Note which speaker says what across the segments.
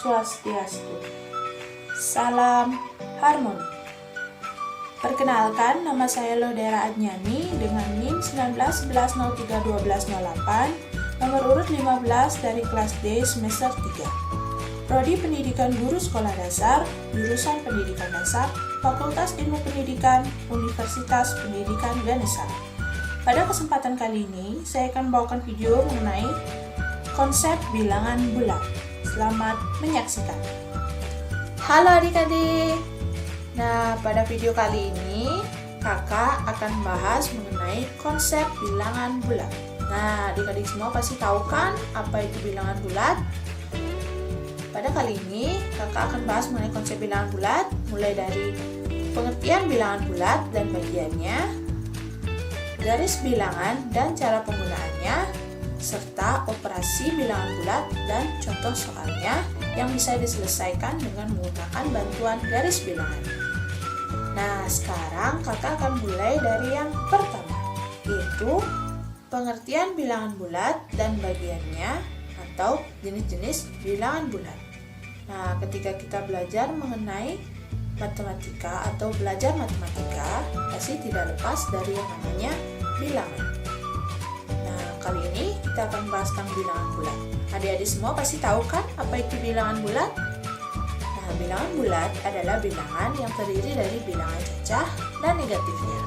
Speaker 1: Swastiastu. Salam harmoni. Perkenalkan, nama saya Lodera Adnyani dengan NIM 1911031208, nomor urut 15 dari kelas D semester 3. Prodi Pendidikan Guru Sekolah Dasar, jurusan Pendidikan Dasar, Fakultas Ilmu Pendidikan, Universitas Pendidikan Ganesha. Pada kesempatan kali ini, saya akan membawakan video mengenai konsep bilangan bulat. Selamat menyaksikan. Halo adik-adik. Nah, pada video kali ini kakak akan membahas mengenai konsep bilangan bulat. Nah, adik-adik semua pasti tahu kan apa itu bilangan bulat? Pada kali ini kakak akan bahas mengenai konsep bilangan bulat, mulai dari pengertian bilangan bulat dan bagiannya, garis bilangan dan cara penggunaannya, serta operasi bilangan bulat dan contoh soalnya yang bisa diselesaikan dengan menggunakan bantuan garis bilangan. Nah, sekarang kakak akan mulai dari yang pertama, yaitu pengertian bilangan bulat dan bagiannya atau jenis-jenis bilangan bulat. Nah, ketika kita belajar mengenai matematika atau belajar matematika, pasti tidak lepas dari yang namanya bilangan. Nah, kali ini kita akan bahas tentang bilangan bulat. Adik-adik semua pasti tahu kan apa itu bilangan bulat? Nah, bilangan bulat adalah bilangan yang terdiri dari bilangan cacah dan negatifnya.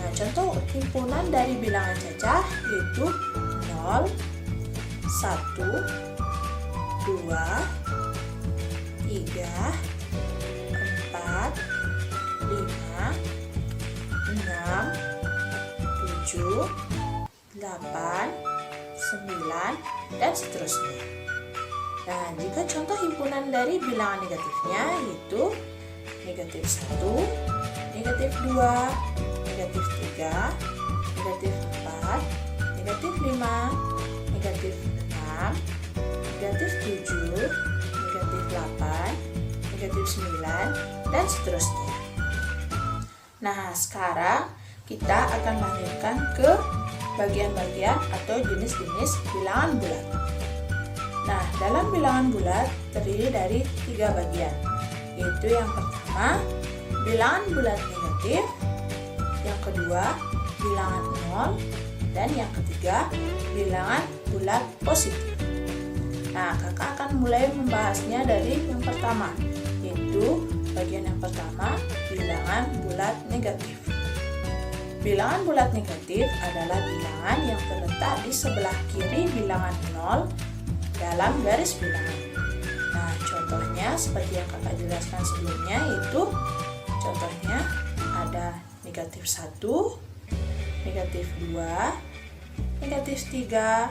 Speaker 1: Nah, contoh himpunan dari bilangan cacah yaitu 0, 1, 2, 3, 4, 5, 6, 7, 8, 9, dan seterusnya. Nah, jika contoh himpunan dari bilangan negatifnya yaitu negatif 1, negatif 2, negatif 3, negatif 4, negatif 5, negatif 6, negatif 7, negatif 8, negatif 9, dan seterusnya. Nah, sekarang kita akan lanjutkan ke bagian-bagian atau jenis-jenis bilangan bulat. Nah, dalam bilangan bulat terdiri dari 3 bagian, yaitu yang pertama, bilangan bulat negatif, yang kedua, bilangan 0, dan yang ketiga, bilangan bulat positif. Nah, kakak akan mulai membahasnya dari yang pertama, yaitu bagian yang pertama, bilangan bulat negatif. Bilangan bulat negatif adalah bilangan yang terletak di sebelah kiri bilangan 0 dalam garis bilangan. Nah, contohnya seperti yang kakak jelaskan sebelumnya, yaitu contohnya ada negatif 1, negatif 2, negatif 3,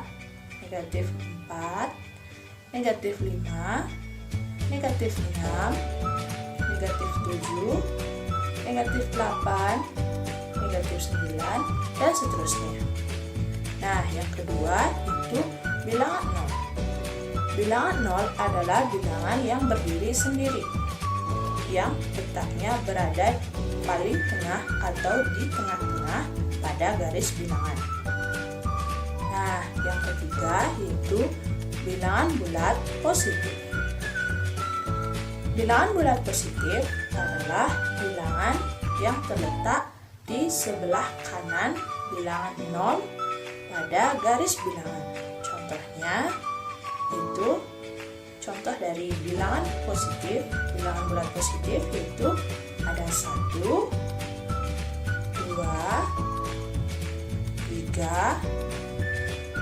Speaker 1: negatif 4, negatif 5, negatif 6, negatif 7, negatif 8, negatif 9, dan seterusnya. Nah, yang kedua itu bilangan 0. Bilangan 0 adalah bilangan yang berdiri sendiri, yang letaknya berada paling tengah atau di tengah-tengah pada garis bilangan. Nah, yang ketiga yaitu bilangan bulat positif. Bilangan bulat positif adalah bilangan yang terletak di sebelah kanan bilangan 0 pada garis bilangan. Contohnya itu contoh dari bilangan positif, bilangan bulat positif yaitu ada 1, 2, 3,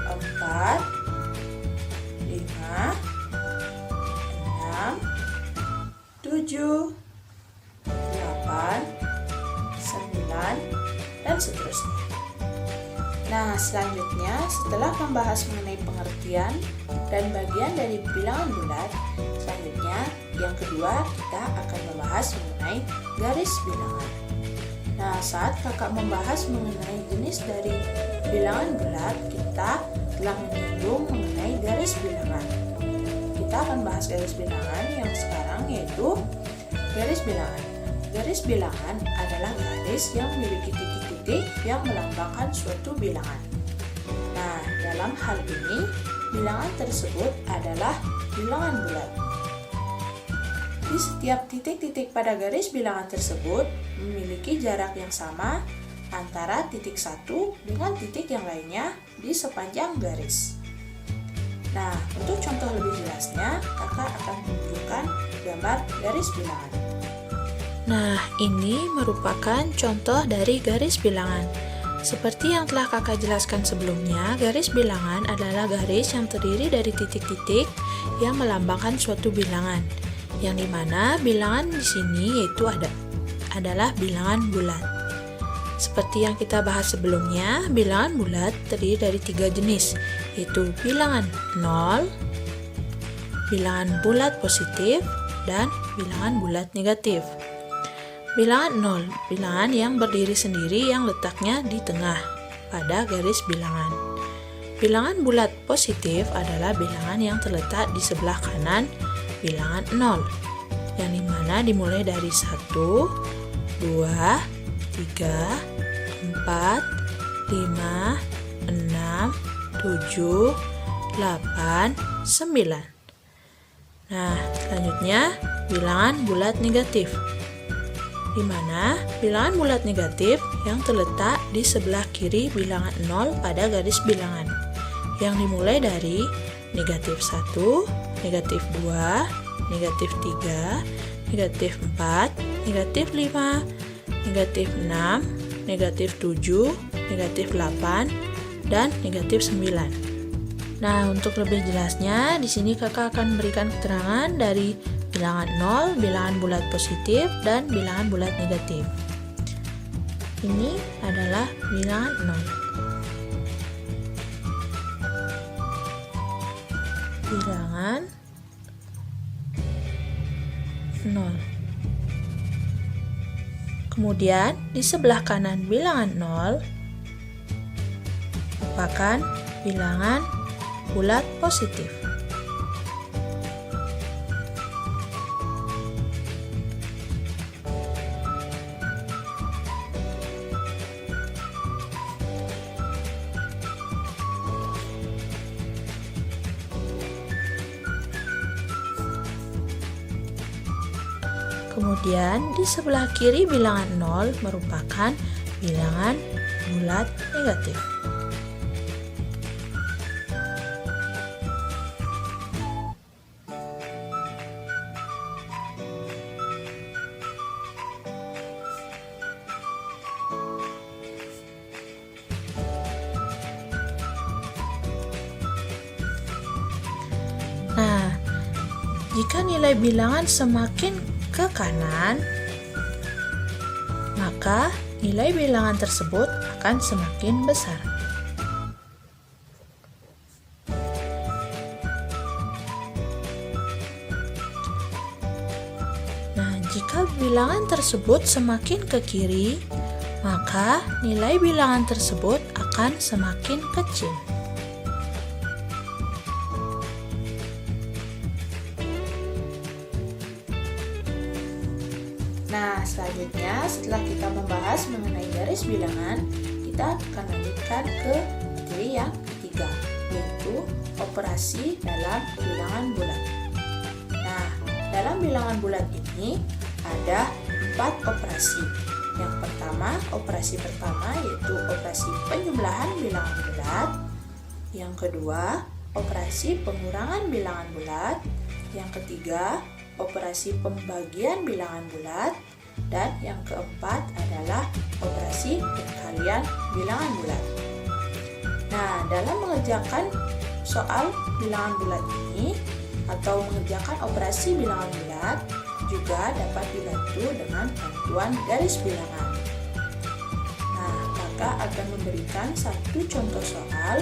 Speaker 1: 4, 5, 6, 7, 8, 9, dan seterusnya. Nah, selanjutnya setelah membahas mengenai pengertian dan bagian dari bilangan bulat, selanjutnya yang kedua kita akan membahas mengenai garis bilangan. Nah, saat kakak membahas mengenai jenis dari bilangan bulat, kita telah menyinggung mengenai garis bilangan. Kita akan bahas garis bilangan yang sekarang yaitu garis bilangan. Garis bilangan adalah garis yang memiliki titik-titik yang melambangkan suatu bilangan. Nah, dalam hal ini, bilangan tersebut adalah bilangan bulat. Di setiap titik-titik pada garis bilangan tersebut memiliki jarak yang sama antara titik satu dengan titik yang lainnya di sepanjang garis. Nah, untuk contoh lebih jelasnya, kakak akan menunjukkan gambar garis bilangan.
Speaker 2: Nah, ini merupakan contoh dari garis bilangan. Seperti yang telah kakak jelaskan sebelumnya, garis bilangan adalah garis yang terdiri dari titik-titik yang melambangkan suatu bilangan, yang dimana bilangan di sini yaitu adalah bilangan bulat. Seperti yang kita bahas sebelumnya, bilangan bulat terdiri dari 3 jenis, yaitu bilangan 0, bilangan bulat positif, dan bilangan bulat negatif. Bilangan 0, bilangan yang berdiri sendiri yang letaknya di tengah pada garis bilangan. Bilangan bulat positif adalah bilangan yang terletak di sebelah kanan bilangan 0, yang dimana dimulai dari 1, 2, 3, 4, 5, 6, 7, 8, 9. Nah, selanjutnya bilangan bulat negatif, di mana bilangan bulat negatif yang terletak di sebelah kiri bilangan 0 pada garis bilangan, yang dimulai dari negatif 1, negatif 2, negatif 3, negatif 4, negatif 5, negatif 6, negatif 7, negatif 8, dan negatif 9. Nah, untuk lebih jelasnya, di sini kakak akan memberikan keterangan dari bilangan 0, bilangan bulat positif, dan bilangan bulat negatif. Ini adalah bilangan 0. Bilangan 0. Kemudian di sebelah kanan bilangan 0 merupakan bilangan bulat positif. Kemudian di sebelah kiri bilangan 0 merupakan bilangan bulat negatif. Nah, jika nilai bilangan semakin ke kanan, maka nilai bilangan tersebut akan semakin besar. Nah, jika bilangan tersebut semakin ke kiri, maka nilai bilangan tersebut akan semakin kecil.
Speaker 1: Nah, selanjutnya setelah kita membahas mengenai garis bilangan, kita akan lanjutkan ke materi yang ketiga, yaitu operasi dalam bilangan bulat. Nah, dalam bilangan bulat ini ada 4 operasi. Yang pertama, operasi pertama yaitu operasi penjumlahan bilangan bulat. Yang kedua, operasi pengurangan bilangan bulat. Yang ketiga, operasi pembagian bilangan bulat, dan yang keempat adalah operasi perkalian bilangan bulat. Nah, dalam mengerjakan soal bilangan bulat ini atau mengerjakan operasi bilangan bulat juga dapat dibantu dengan bantuan garis bilangan. Nah, kakak akan memberikan satu contoh soal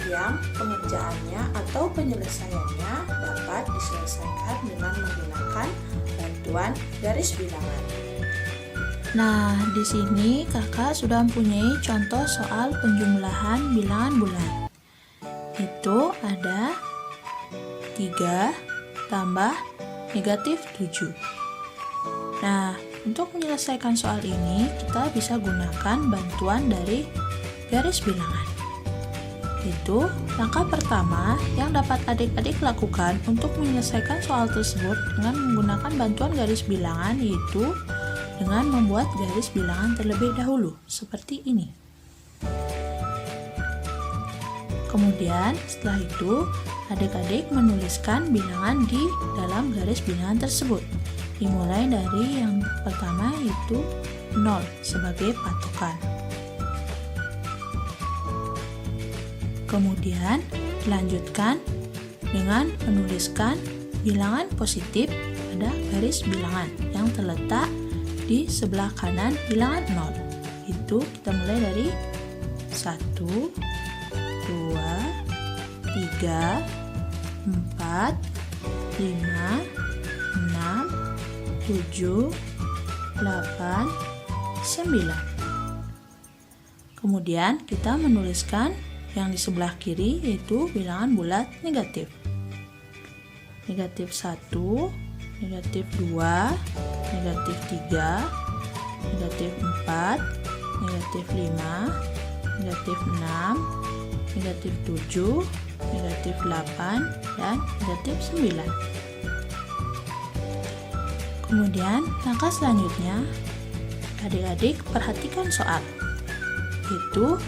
Speaker 1: yang pengerjaannya atau penyelesaiannya dapat diselesaikan dengan menggunakan bantuan garis bilangan.
Speaker 2: Nah, di sini kakak sudah mempunyai contoh soal penjumlahan bilangan bulat. Itu ada 3 tambah negatif 7. Nah, untuk menyelesaikan soal ini, kita bisa gunakan bantuan dari garis bilangan. Itu langkah pertama yang dapat adik-adik lakukan untuk menyelesaikan soal tersebut dengan menggunakan bantuan garis bilangan, yaitu dengan membuat garis bilangan terlebih dahulu, seperti ini. Kemudian setelah itu, adik-adik menuliskan bilangan di dalam garis bilangan tersebut. Dimulai dari yang pertama, yaitu 0 sebagai patokan. Kemudian dilanjutkan dengan menuliskan bilangan positif pada garis bilangan yang terletak di sebelah kanan bilangan 0. Itu kita mulai dari 1, 2, 3, 4, 5, 6, 7, 8, 9. Kemudian kita menuliskan yang di sebelah kiri, yaitu bilangan bulat negatif. Negatif 1, negatif 2, negatif 3, negatif 4, negatif 5, negatif 6, negatif 7, negatif 8, dan negatif 9. Kemudian langkah selanjutnya, adik-adik perhatikan soal, yaitu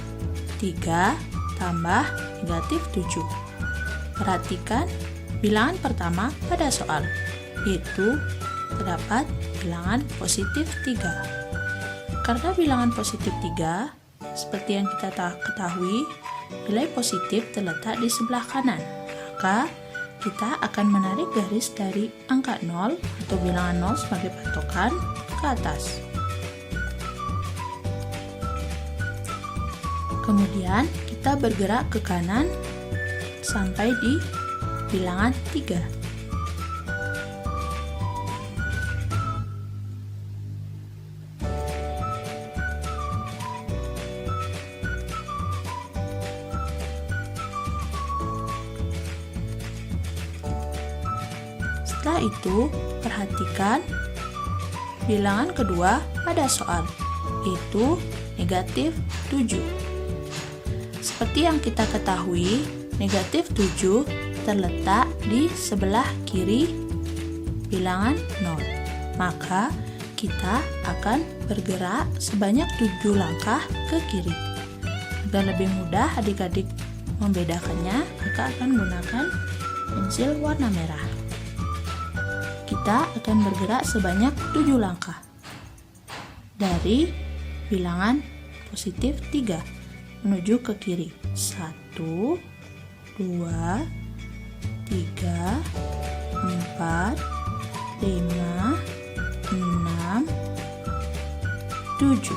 Speaker 2: 3 tambah negatif 7. Perhatikan bilangan pertama pada soal, yaitu terdapat bilangan positif 3. Karena bilangan positif 3, seperti yang kita ketahui, nilai positif terletak di sebelah kanan, maka kita akan menarik garis dari angka 0 atau bilangan 0 sebagai patokan ke atas. Kemudian kita bergerak ke kanan sampai di bilangan 3. Setelah itu, perhatikan bilangan kedua pada soal, yaitu negatif 7. Seperti yang kita ketahui, negatif 7 terletak di sebelah kiri bilangan 0. Maka kita akan bergerak sebanyak 7 langkah ke kiri. Agar lebih mudah adik-adik membedakannya, maka akan menggunakan pensil warna merah. Kita akan bergerak sebanyak 7 langkah dari bilangan positif 3 menuju ke kiri. 1, 2, 3, 4, 5, 6, 7.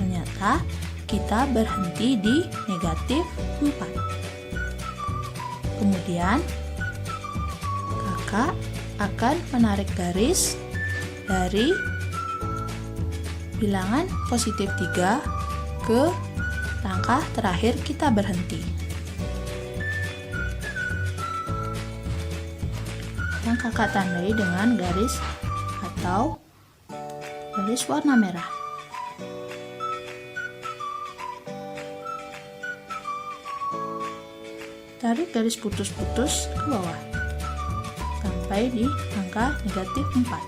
Speaker 2: Ternyata kita berhenti di negatif 4. Kemudian kakak akan menarik garis dari bilangan positif 3 ke langkah terakhir kita berhenti. Yang kakak tandai dengan garis atau garis warna merah. Tarik garis putus-putus ke bawah sampai di angka negatif 4.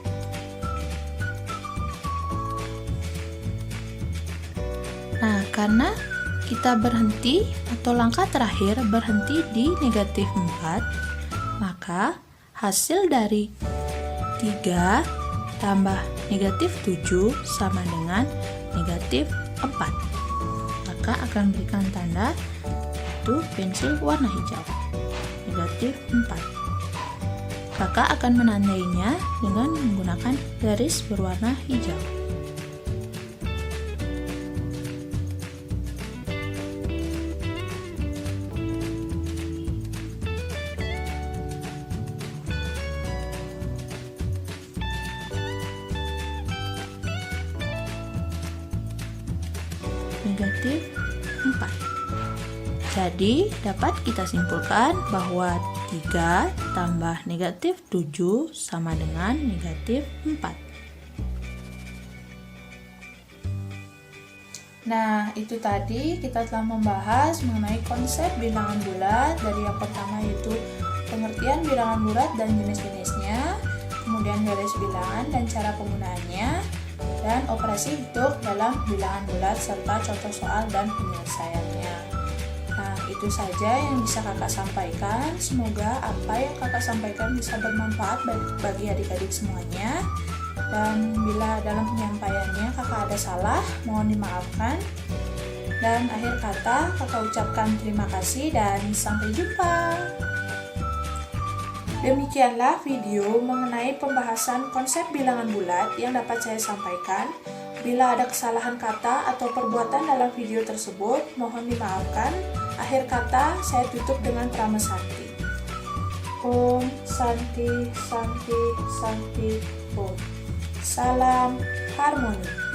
Speaker 2: Nah, karena kita berhenti atau langkah terakhir berhenti di negatif 4, maka hasil dari 3 tambah negatif 7 sama dengan negatif 4. Maka akan berikan tanda itu pensil warna hijau, negatif 4. Kakak akan menandainya dengan menggunakan garis berwarna hijau. Negatif 4. Jadi dapat kita simpulkan bahwa 3 tambah negatif 7 sama dengan negatif 4.
Speaker 1: Nah, itu tadi kita telah membahas mengenai konsep bilangan bulat dari yang pertama yaitu pengertian bilangan bulat dan jenis-jenisnya, kemudian garis bilangan dan cara penggunaannya, dan operasi hitung dalam bilangan bulat serta contoh soal dan penyelesaiannya. Nah, itu saja yang bisa kakak sampaikan. Semoga apa yang kakak sampaikan bisa bermanfaat bagi adik-adik semuanya. Dan bila dalam penyampaiannya kakak ada salah, mohon dimaafkan. Dan akhir kata, kakak ucapkan terima kasih dan sampai jumpa. Demikianlah video mengenai pembahasan konsep bilangan bulat yang dapat saya sampaikan. Bila ada kesalahan kata atau perbuatan dalam video tersebut, mohon dimaafkan. Akhir kata, saya tutup dengan Prama Santi. Om Santi Santi Santi Om. Salam harmoni.